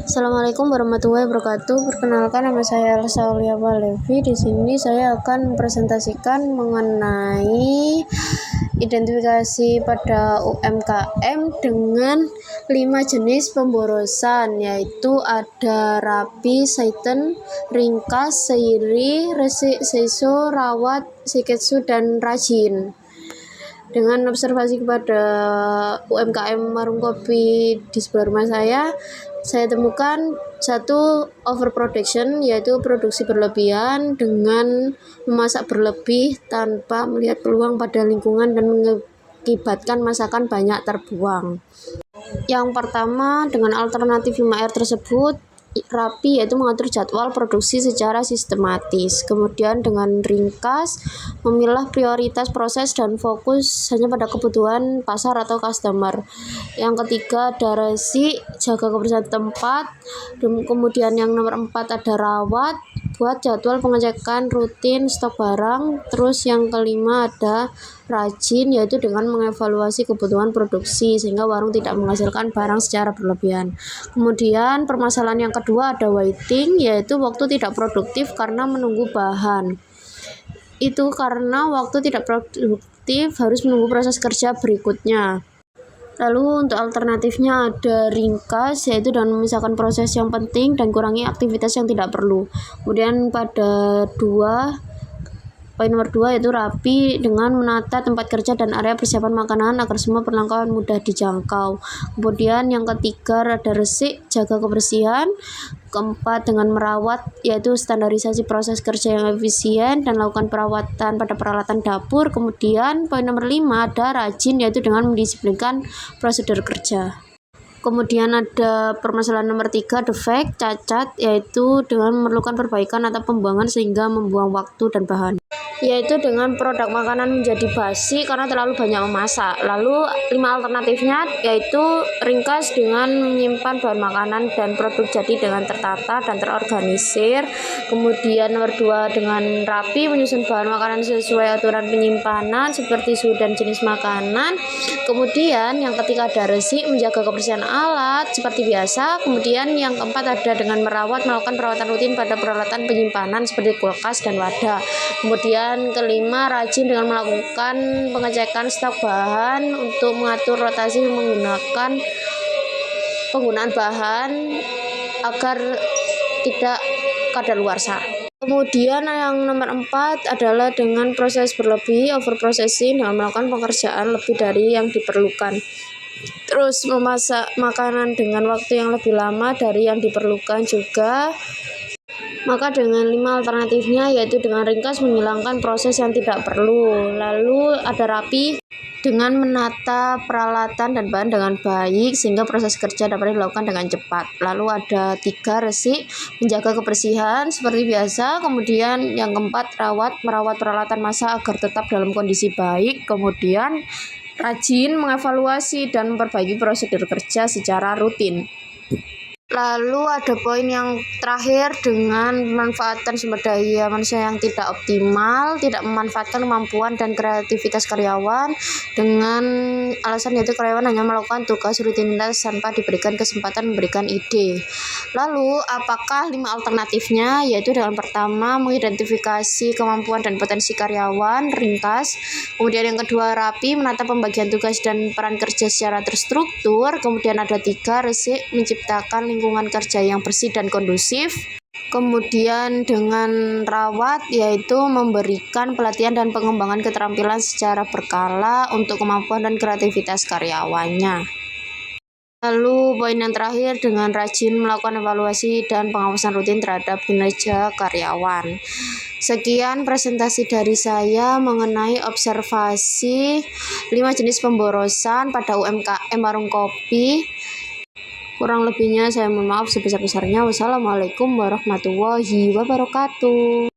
Assalamualaikum warahmatullahi wabarakatuh. Perkenalkan, nama saya Elsa Aulia Levi. Di sini saya akan mempresentasikan mengenai identifikasi pada UMKM dengan 5 jenis pemborosan, yaitu ada rapi, saiten, ringkas, seiri, resik, seiso, rawat, siketsu, dan rajin. Dengan observasi kepada UMKM warung kopi di sebelah rumah saya temukan satu overproduction, yaitu produksi berlebihan dengan memasak berlebih tanpa melihat peluang pada lingkungan dan mengakibatkan masakan banyak terbuang. Yang pertama, dengan alternatif 5R tersebut, rapi yaitu mengatur jadwal produksi secara sistematis. Kemudian dengan ringkas, memilah prioritas proses dan fokus hanya pada kebutuhan pasar atau customer. Yang ketiga ada resik, jaga kebersihan tempat. Kemudian yang nomor 4 ada rawat, buat jadwal pengecekan rutin stok barang. Terus yang kelima ada rajin, yaitu dengan mengevaluasi kebutuhan produksi sehingga warung tidak menghasilkan barang secara berlebihan. Kemudian permasalahan yang kedua ada waiting, yaitu waktu tidak produktif karena menunggu bahan. Itu karena waktu tidak produktif harus menunggu proses kerja berikutnya. Lalu untuk alternatifnya ada ringkas, yaitu dengan memisahkan proses yang penting dan kurangi aktivitas yang tidak perlu. Kemudian pada poin nomor 2 yaitu rapi, dengan menata tempat kerja dan area persiapan makanan agar semua perlengkapan mudah dijangkau. Kemudian yang ketiga ada resik, jaga kebersihan. Keempat dengan merawat, yaitu standarisasi proses kerja yang efisien dan lakukan perawatan pada peralatan dapur. Kemudian poin nomor 5 ada rajin, yaitu dengan mendisiplinkan prosedur kerja. Kemudian ada permasalahan nomor 3, defect, cacat, yaitu dengan memerlukan perbaikan atau pembuangan sehingga membuang waktu dan bahan, yaitu dengan produk makanan menjadi basi karena terlalu banyak memasak. Lalu 5 alternatifnya yaitu ringkas, dengan menyimpan bahan makanan dan produk jadi dengan tertata dan terorganisir. Kemudian nomor 2 dengan rapi, menyusun bahan makanan sesuai aturan penyimpanan seperti suhu dan jenis makanan. Kemudian yang ketiga ada resik, menjaga kebersihan alat seperti biasa. Kemudian yang keempat ada dengan merawat, melakukan perawatan rutin pada peralatan penyimpanan seperti kulkas dan wadah. Kemudian kelima rajin, dengan melakukan pengecekan stok bahan untuk mengatur rotasi menggunakan penggunaan bahan agar tidak kadaluarsa. Kemudian yang nomor 4 adalah dengan proses berlebih, overprocessing, dengan melakukan pekerjaan lebih dari yang diperlukan. Terus memasak makanan dengan waktu yang lebih lama dari yang diperlukan juga. Maka dengan 5 alternatifnya, yaitu dengan ringkas, menghilangkan proses yang tidak perlu. Lalu ada rapi, dengan menata peralatan dan bahan dengan baik sehingga proses kerja dapat dilakukan dengan cepat. Lalu ada 3 resik, menjaga kebersihan seperti biasa. Kemudian yang keempat merawat peralatan masak agar tetap dalam kondisi baik. Kemudian rajin, mengevaluasi dan memperbaiki prosedur kerja secara rutin. Lalu ada poin yang terakhir, dengan memanfaatkan sumber daya manusia yang tidak optimal, tidak memanfaatkan kemampuan dan kreativitas karyawan, dengan alasan yaitu karyawan hanya melakukan tugas rutinitas tanpa diberikan kesempatan memberikan ide. Lalu apakah 5 alternatifnya? Yaitu dengan pertama mengidentifikasi kemampuan dan potensi karyawan, ringkas. Kemudian yang kedua rapi, menata pembagian tugas dan peran kerja secara terstruktur. Kemudian ada 3 resik, menciptakan lingkungan kerja yang bersih dan kondusif. Kemudian dengan rawat, yaitu memberikan pelatihan dan pengembangan keterampilan secara berkala untuk kemampuan dan kreativitas karyawannya. Lalu poin yang terakhir dengan rajin, melakukan evaluasi dan pengawasan rutin terhadap kinerja karyawan. Sekian presentasi dari saya mengenai observasi 5 jenis pemborosan pada UMKM warung kopi. Kurang lebihnya saya mohon maaf sebesar-besarnya. Wassalamualaikum warahmatullahi wabarakatuh.